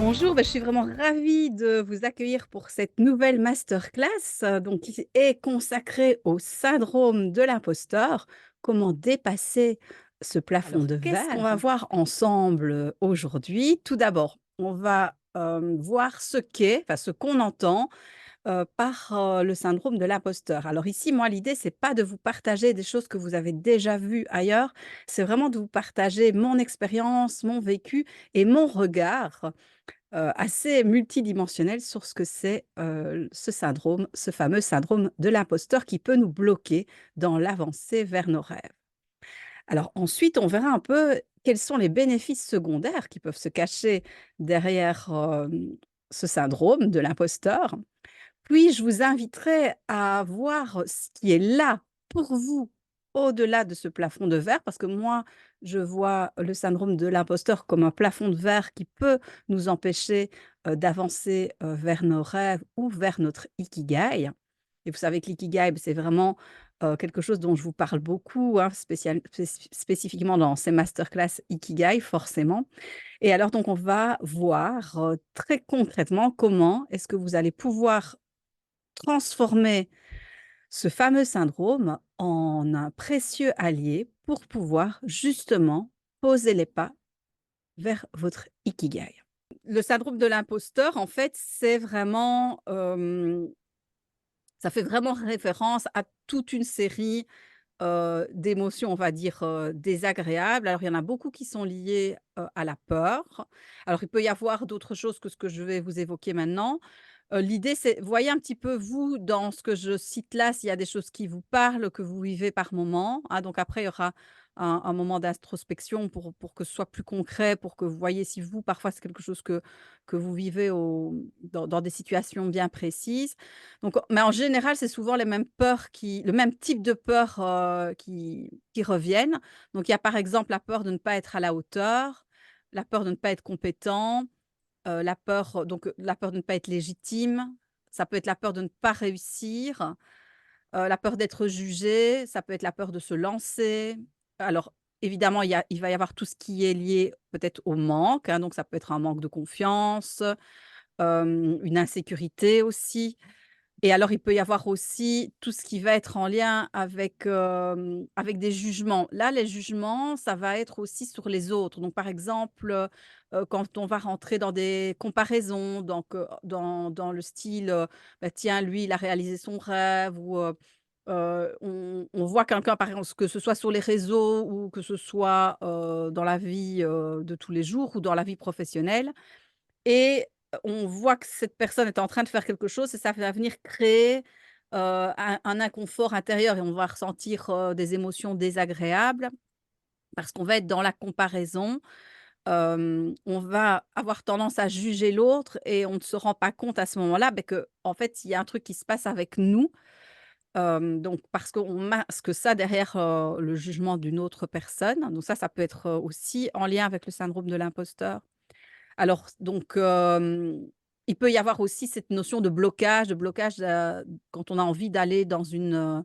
Bonjour, je suis vraiment ravie de vous accueillir pour cette nouvelle masterclass qui est consacrée au syndrome de l'imposteur. Comment dépasser ce plafond Alors, de qu'est-ce qu'on va verre? voir ensemble aujourd'hui? Tout d'abord, on va voir ce qu'on entend par le syndrome de l'imposteur. Alors ici, moi, l'idée, c'est pas de vous partager des choses que vous avez déjà vues ailleurs, c'est vraiment de vous partager mon expérience, mon vécu et mon regard assez multidimensionnel sur ce que c'est ce syndrome, ce fameux syndrome de l'imposteur qui peut nous bloquer dans l'avancée vers nos rêves. Alors ensuite, on verra un peu quels sont les bénéfices secondaires qui peuvent se cacher derrière, ce syndrome de l'imposteur. Puis je vous inviterai à voir ce qui est là pour vous au-delà de ce plafond de verre, parce que moi, je vois le syndrome de l'imposteur comme un plafond de verre qui peut nous empêcher, d'avancer, vers nos rêves ou vers notre ikigai. Et vous savez que l'ikigai, c'est vraiment, quelque chose dont je vous parle beaucoup, hein, spécifiquement dans ces masterclass ikigai, forcément. Et alors donc on va voir, très concrètement comment est-ce que vous allez pouvoir transformer ce fameux syndrome en un précieux allié pour pouvoir justement poser les pas vers votre ikigai. Le syndrome de l'imposteur, en fait, c'est vraiment, ça fait vraiment référence à toute une série, d'émotions, on va dire, désagréables. Alors, il y en a beaucoup qui sont liées, à la peur. Alors, il peut y avoir d'autres choses que ce que je vais vous évoquer maintenant. L'idée, c'est voyez un petit peu, vous, dans ce que je cite là, s'il y a des choses qui vous parlent, que vous vivez par moment, hein. Donc après, il y aura un moment d'introspection pour que ce soit plus concret, pour que vous voyez si vous, parfois, c'est quelque chose que vous vivez dans des situations bien précises. Donc, mais en général, c'est souvent les mêmes peurs le même type de peurs, qui reviennent. Donc, il y a par exemple la peur de ne pas être à la hauteur, la peur de ne pas être compétent, la peur de ne pas être légitime. Ça peut être la peur de ne pas réussir, la peur d'être jugé, ça peut être la peur de se lancer. Alors évidemment, il va y avoir tout ce qui est lié peut-être au manque, hein, donc ça peut être un manque de confiance, une insécurité aussi. Et alors, il peut y avoir aussi tout ce qui va être en lien avec, avec des jugements. Là, les jugements, ça va être aussi sur les autres. Donc, par exemple, quand on va rentrer dans des comparaisons, donc, dans le style, bah, tiens, lui, il a réalisé son rêve ou, on voit quelqu'un, par exemple, que ce soit sur les réseaux ou que ce soit, dans la vie, de tous les jours ou dans la vie professionnelle et on voit que cette personne est en train de faire quelque chose et ça va venir créer, un inconfort intérieur et on va ressentir, des émotions désagréables parce qu'on va être dans la comparaison. On va avoir tendance à juger l'autre et on ne se rend pas compte à ce moment-là, que en fait, il y a un truc qui se passe avec nous, donc parce qu'on masque ça derrière, le jugement d'une autre personne. Donc ça peut être, aussi en lien avec le syndrome de l'imposteur. Alors donc, il peut y avoir aussi cette notion de blocage, quand on a envie d'aller dans une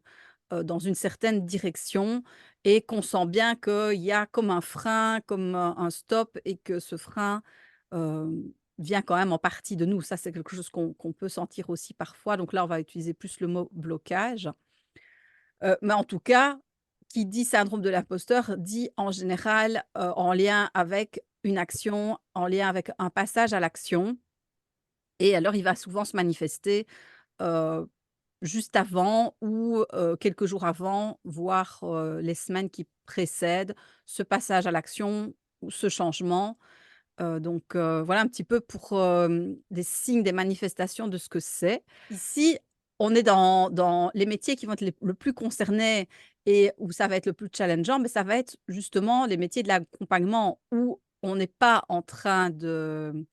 certaine direction et qu'on sent bien qu'il y a comme un frein, comme, un stop et que ce frein, hem, vient quand même en partie de nous. Ça, c'est quelque chose qu'on peut sentir aussi parfois. Donc là, on va utiliser plus le mot blocage. Mais en tout cas, qui dit syndrome de l'imposteur dit en général, en lien avec une action, en lien avec un passage à l'action et alors il va souvent se manifester, heu, juste avant ou, quelques jours avant, voire, les semaines qui précèdent ce passage à l'action ou ce changement. Voilà un petit peu pour, des signes, des manifestations de ce que c'est. Ici, on est dans les métiers qui vont être le plus concernés et où ça va être le plus challengeant, mais ça va être justement les métiers de l'accompagnement où on n'est pas en train de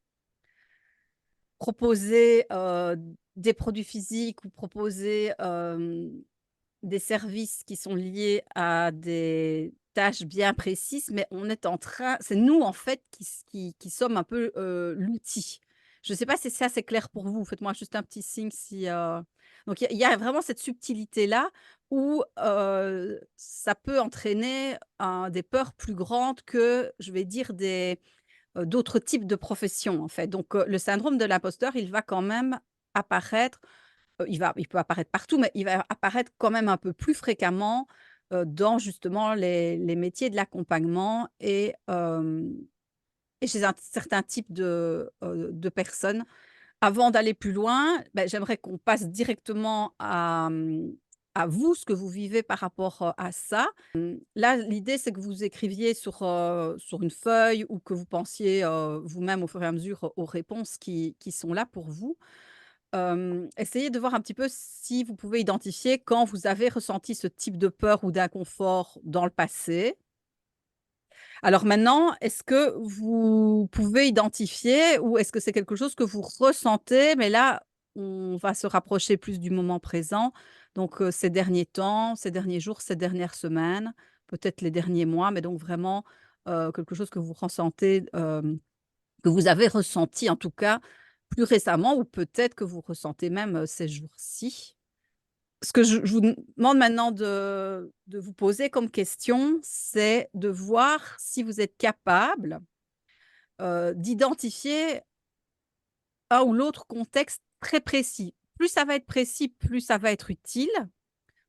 proposer, des produits physiques ou proposer, des services qui sont liés à des tâches bien précises, mais on est en train c'est nous en fait qui sommes un peu, l'outil. Je ne sais pas si ça c'est clair pour vous? Faites-moi juste un petit signe si, donc il y a vraiment cette subtilité-là où, ça peut entraîner des peurs plus grandes que, je vais dire, des d'autres types de professions, en fait. Donc, le syndrome de l'imposteur, il va quand même apparaître, il peut apparaître partout, mais il va apparaître quand même un peu plus fréquemment, dans justement les métiers de l'accompagnement et chez un certain type de personnes. Avant d'aller plus loin, j'aimerais qu'on passe directement à vous, ce que vous vivez par rapport, à ça. Là, l'idée, c'est que vous écriviez sur une feuille ou que vous pensiez, vous-même au fur et à mesure aux réponses qui sont là pour vous. Essayez de voir un petit peu si vous pouvez identifier quand vous avez ressenti ce type de peur ou d'inconfort dans le passé. Alors maintenant, est-ce que vous pouvez identifier ou est-ce que c'est quelque chose que vous ressentez? Mais là, on va se rapprocher plus du moment présent, donc ces derniers temps, ces derniers jours, ces dernières semaines, peut-être les derniers mois, mais donc vraiment, quelque chose que vous ressentez, que vous avez ressenti en tout cas plus récemment ou peut-être que vous ressentez même, ces jours-ci? Ce que je vous demande maintenant de vous poser comme question, c'est de voir si vous êtes capable, d'identifier un ou l'autre contexte très précis. Plus ça va être précis, plus ça va être utile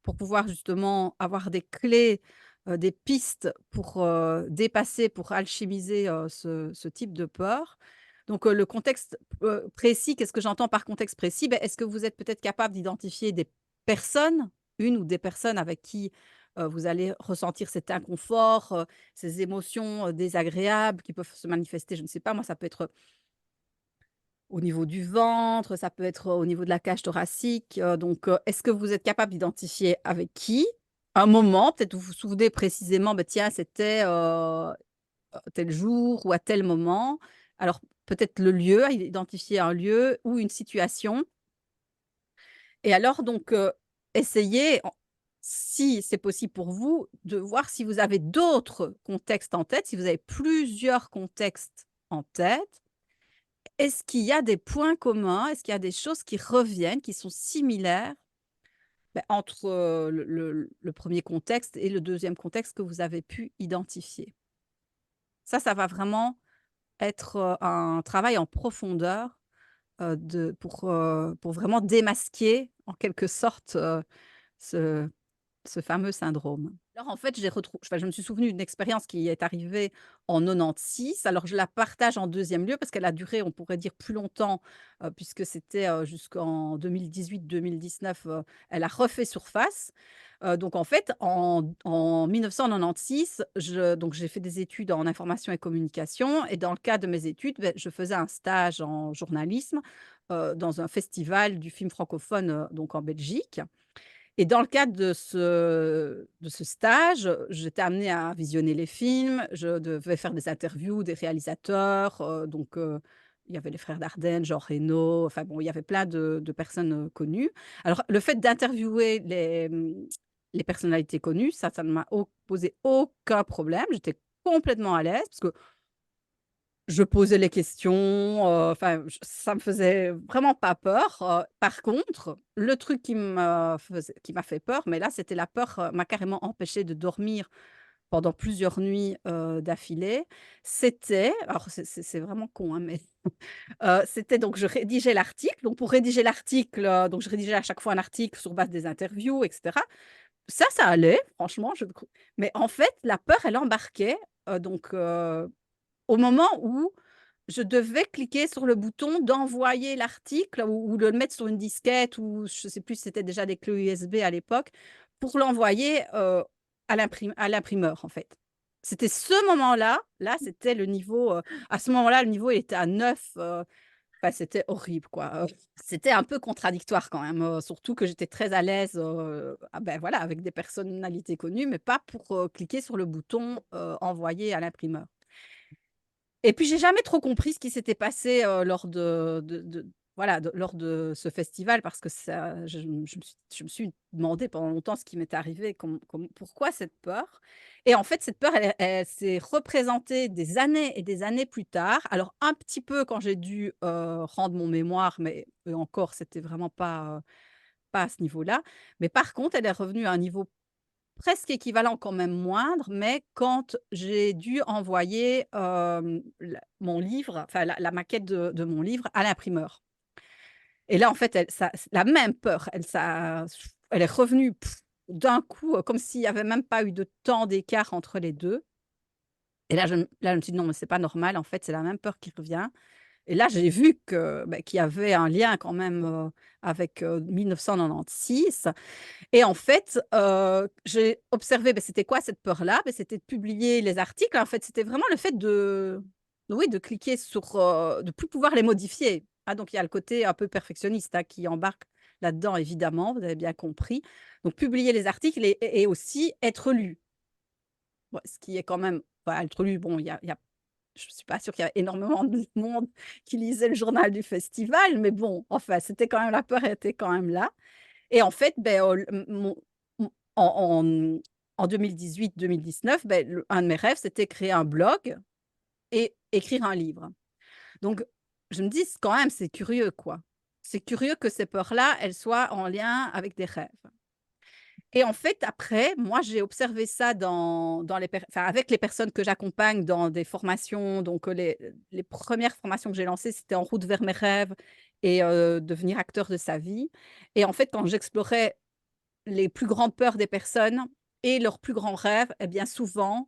pour pouvoir justement avoir des clés, des pistes pour, dépasser, pour alchimiser, ce type de peur. Donc, le contexte, précis, qu'est-ce que j'entends par contexte précis? Est-ce que vous êtes peut-être capable d'identifier des personnes, une ou des personnes avec qui, vous allez ressentir cet inconfort, ces émotions, désagréables qui peuvent se manifester, je ne sais pas moi, ça peut être au niveau du ventre, ça peut être au niveau de la cage thoracique, donc est-ce que vous êtes capable d'identifier avec qui? Un moment, peut-être vous vous souvenez précisément, tiens, c'était, tel jour ou à tel moment. Alors peut-être le lieu, identifier un lieu ou une situation et alors donc essayez en si c'est possible pour vous, de voir si vous avez d'autres contextes en tête, si vous avez plusieurs contextes en tête. Est-ce qu'il y a des points communs? Est-ce qu'il y a des choses qui reviennent, qui sont similaires, entre, le 1er contexte et le deuxième contexte que vous avez pu identifier? Ça va vraiment être, un travail en profondeur, pour vraiment démasquer en quelque sorte, ce ce fameux syndrome. Alors en fait, je me suis souvenue d'une expérience qui est arrivée en 96. Alors je la partage en deuxième lieu parce qu'elle a duré, on pourrait dire plus longtemps, puisque c'était, jusqu'en 2018-2019, elle a refait surface. Donc en fait, en 1996, j'ai fait des études en information et communication et dans le cadre de mes études, je faisais un stage en journalisme, dans un festival du film francophone, donc en Belgique. Et dans le cadre de ce stage, j'étais amenée à visionner les films, je devais faire des interviews des réalisateurs, il y avait les frères Dardenne, Jean Reno, enfin bon, il y avait plein de personnes, connues. Alors le fait d'interviewer les personnalités connues, ça ne m'a posé aucun problème. J'étais complètement à l'aise parce que je posais les questions, enfin, ça me faisait vraiment pas peur, par contre, le truc qui m'a fait peur, mais là, c'était la peur, m'a carrément empêché de dormir pendant plusieurs nuits, d'affilée. C'était alors c'est vraiment con, hein, mais c'était donc je rédigeais l'article, donc pour rédiger l'article, donc je rédigeais à chaque fois un article sur base des interviews et cetera. Ça allait, franchement, mais en fait, la peur, elle embarquait, au moment où je devais cliquer sur le bouton d'envoyer l'article ou le mettre sur une disquette ou je sais plus si c'était déjà des clés USB à l'époque, pour l'envoyer, à l'imprimeur, en fait. C'était ce moment-là, là, c'était le niveau, à ce moment-là, le niveau il était à 9, enfin, c'était horrible, quoi, c'était un peu contradictoire quand même, surtout que j'étais très à l'aise, voilà, avec des personnalités connues, mais pas pour, cliquer sur le bouton, envoyer à l'imprimeur. Et puis j'ai jamais trop compris ce qui s'était passé, lors lors de ce festival parce que ça je me suis demandé pendant longtemps ce qui m'était arrivé, pourquoi cette peur? Et en fait, cette peur, elle s'est représentée des années et des années plus tard. Alors un petit peu quand j'ai dû, rendre mon mémoire, mais encore, c'était vraiment pas à ce niveau-là. Mais par contre, elle est revenue à un niveau presque équivalent, quand même moindre, mais quand j'ai dû envoyer, la mon livre, enfin la maquette de mon livre à l'imprimeur. Et là, en fait, elle ça la même peur, elle est revenue d'un coup, comme s'il y avait même pas eu de temps d'écart entre les 2. Et là, je me suis dit: «Non, mais c'est pas normal, en fait, c'est la même peur qui revient». Et là, j'ai vu que, qu'il y avait un lien quand même, avec, 1996. Et en fait, j'ai observé, c'était quoi cette peur-là? C'était de publier les articles. En fait, c'était vraiment le fait oui, de cliquer sur, de plus pouvoir les modifier. Ah, donc il y a le côté un peu perfectionniste, hein, qui embarque là-dedans évidemment, vous avez bien compris. Donc publier les articles et aussi être lu. Ouais, ce qui est quand même, bah, être lu, bon, il y a je suis pas sûre qu'il y a énormément de monde qui lisait le journal du festival, mais bon, enfin, c'était quand même, la peur était quand même là. Et en fait, l mon m en 2018-2019, un de mes rêves, c'était créer un blog et écrire un livre. Donc je me dis: «Quand même, c'est curieux, quoi». C'est curieux que ces peurs-là, elles soient en lien avec des rêves. Et en fait, après, moi, j'ai observé ça dans les avec les personnes que j'accompagne dans des formations. Donc, les 1res formations que j'ai lancées, c'était En route vers mes rêves et devenir acteur de sa vie. Et en fait, quand j'explorais les plus grandes peurs des personnes et leurs plus grands rêves, et bien souvent,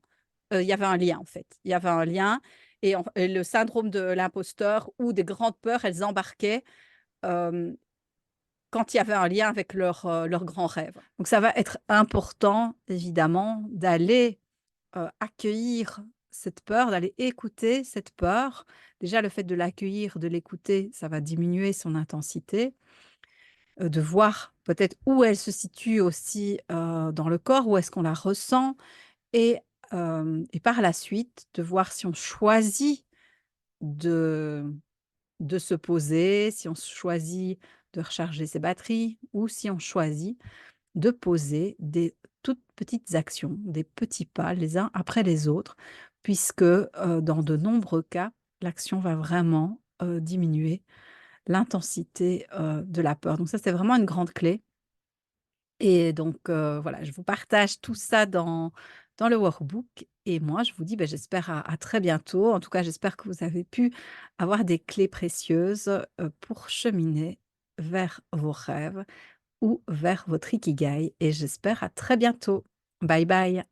il y avait un lien, en fait. Il y avait un lien. Et le syndrome de l'imposteur ou des grandes peurs, elles embarquaient, hem quand il y avait un lien avec leurs grands rêves. Donc ça va être important, évidemment, d'aller, accueillir cette peur, d'aller écouter cette peur. Déjà, le fait de l'accueillir, de l'écouter, ça va diminuer son intensité, de voir peut-être où elle se situe aussi, dans le corps, où est-ce qu'on la ressent. Et par la suite, de voir si on choisit de se poser, si on choisit de recharger ses batteries ou si on choisit de poser des toutes petites actions, des petits pas les uns après les autres, puisque, dans de nombreux cas, l'action va vraiment, diminuer l'intensité, de la peur. Donc ça, c'est vraiment une grande clé. Et donc, voilà, je vous partage tout ça dans le workbook. Et moi, je vous dis, j'espère à très bientôt. En tout cas, j'espère que vous avez pu avoir des clés précieuses, pour cheminer vers vos rêves ou vers votre ikigai, et j'espère à très bientôt. Bye bye.